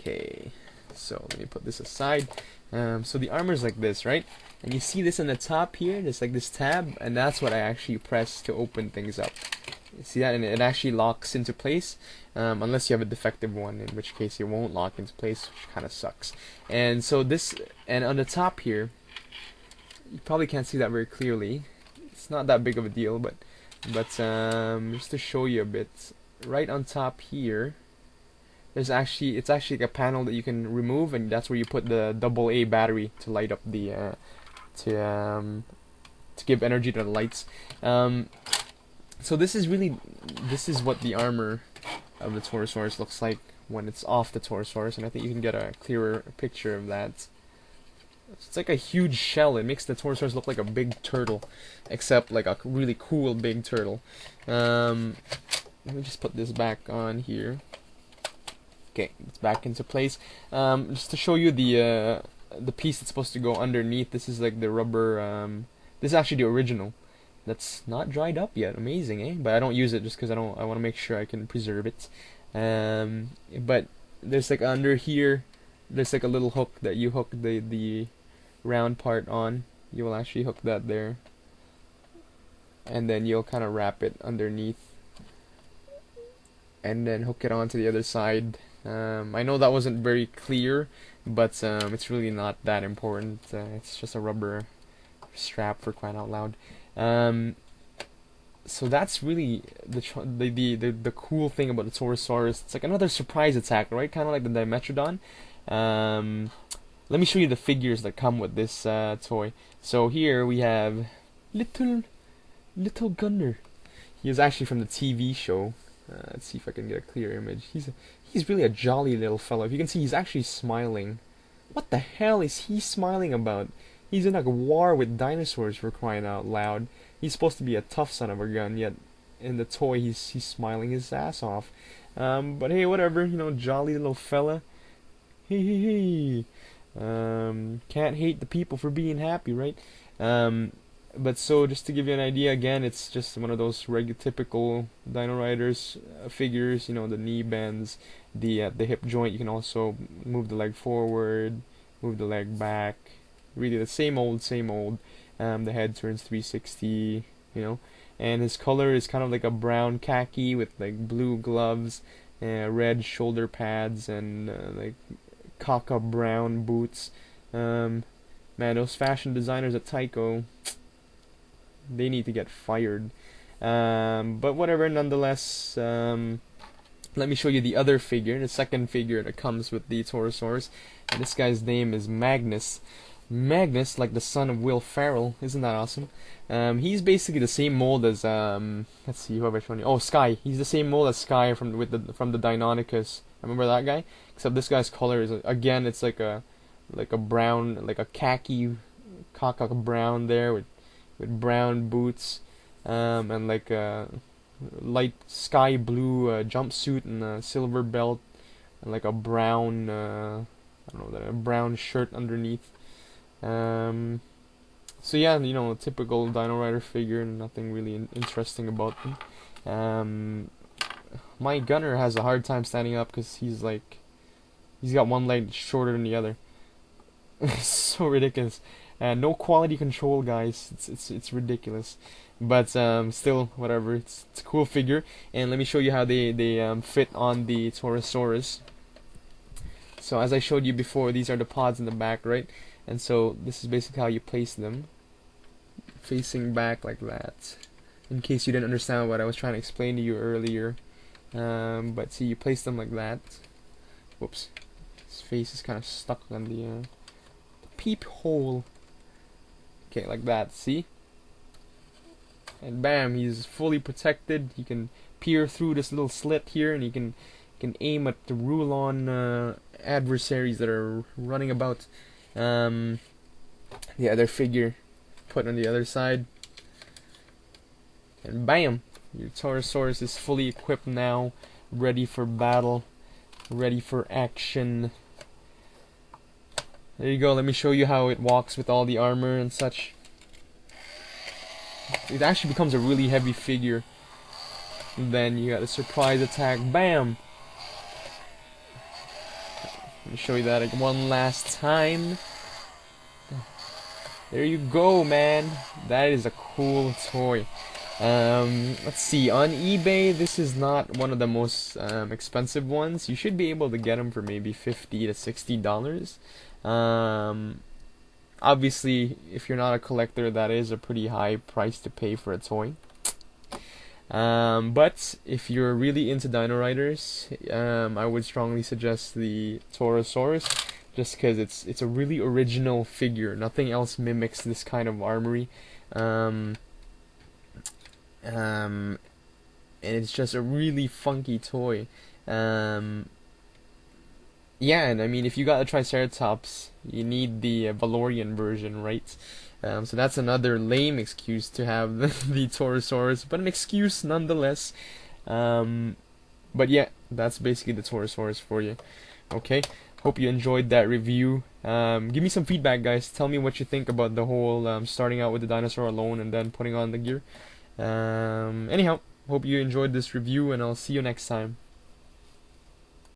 Okay, so let me put this aside. So the armor is like this, right? And you see this in the top here, there's like this tab, and that's what I actually press to open things up. You see that? And it actually locks into place, unless you have a defective one, in which case it won't lock into place, which kind of sucks. And so this, and on the top here, you probably can't see that very clearly. It's not that big of a deal, but just to show you a bit, right on top here, it's actually like a panel that you can remove, and that's where you put the AA battery to light up the to give energy to the lights. So this is what the armor of the Torosaurus looks like when it's off the Torosaurus, and I think you can get a clearer picture of that. It's like a huge shell. It makes the Torosaurus look like a big turtle, except like a really cool big turtle. Let me just put this back on here. Okay, it's back into place. Just to show you the piece that's supposed to go underneath. This is like the rubber. This is actually the original. That's not dried up yet. Amazing, eh? But I don't use it just because I want to make sure I can preserve it. But there's like under here, there's like a little hook that you hook the round part on. You will actually hook that there, and then you'll kind of wrap it underneath, and then hook it onto the other side. I know that wasn't very clear, but it's really not that important. It's just a rubber strap, for crying out loud. So that's really the cool thing about the Torosaurus. It's like another surprise attack, right? Kind of like the Dimetrodon. Let me show you the figures that come with this toy. So here we have little Gunner. He is actually from the TV show. Let's see if I can get a clear image. He's really a jolly little fellow. If you can see, he's actually smiling. What the hell is he smiling about? He's in like a war with dinosaurs, for crying out loud. He's supposed to be a tough son of a gun, yet in the toy he's smiling his ass off. But hey, whatever, you know, jolly little fella. Hey. Can't hate the people for being happy, right? But so just to give you an idea, again, it's just one of those typical Dino Riders figures. You know, the knee bends, the hip joint. You can also move the leg forward, move the leg back. Really the same old. The head turns 360. You know, and his color is kind of like a brown khaki with like blue gloves, red shoulder pads, and like caca brown boots. Man, those fashion designers at Tycho, they need to get fired. But whatever, nonetheless, let me show you the other figure, the second figure that comes with the Torosaurus. And this guy's name is Magnus. Magnus, like the son of Will Ferrell. Isn't that awesome? He's basically the same mold as let's see, who have I shown you? Oh, Sky. He's the same mold as Sky from the Deinonychus. Remember that guy? Except this guy's color is, again, it's like a brown, like a khaki caca brown there with brown boots, and like a light sky blue jumpsuit and a silver belt, and like a brown I don't know, a brown shirt underneath. So yeah, you know, typical Dino Rider figure, nothing really interesting about them. My Gunner has a hard time standing up because he's got one leg shorter than the other. So ridiculous. No quality control, guys. It's ridiculous. But still, whatever. It's a cool figure. And let me show you how they fit on the Torosaurus. So as I showed you before, these are the pods in the back, right? And so this is basically how you place them, facing back like that. In case you didn't understand what I was trying to explain to you earlier. But see, you place them like that. Whoops. His face is kind of stuck on the peephole. Okay, like that, see? And bam, he's fully protected. He can peer through this little slit here, and he can aim at the Rulon adversaries that are running about. The other figure put on the other side. And bam! Your Torosaurus is fully equipped now, ready for battle, ready for action. There you go, let me show you how it walks with all the armor and such. It actually becomes a really heavy figure. And then you got a surprise attack, bam! me show you that like one last time. There you go, man. That is a cool toy. Let's see. On eBay, this is not one of the most expensive ones. You should be able to get them for maybe $50 to $60. Obviously, if you're not a collector, that is a pretty high price to pay for a toy. But if you're really into Dino Riders, I would strongly suggest the Torosaurus, just because it's a really original figure. Nothing else mimics this kind of armory. And it's just a really funky toy. Yeah, and I mean, if you got a Triceratops, you need the Valorian version, right? So that's another lame excuse to have the Torosaurus, but an excuse nonetheless. But yeah, that's basically the Torosaurus for you. Okay, hope you enjoyed that review. Give me some feedback, guys. Tell me what you think about the whole starting out with the dinosaur alone and then putting on the gear. Anyhow, hope you enjoyed this review, and I'll see you next time.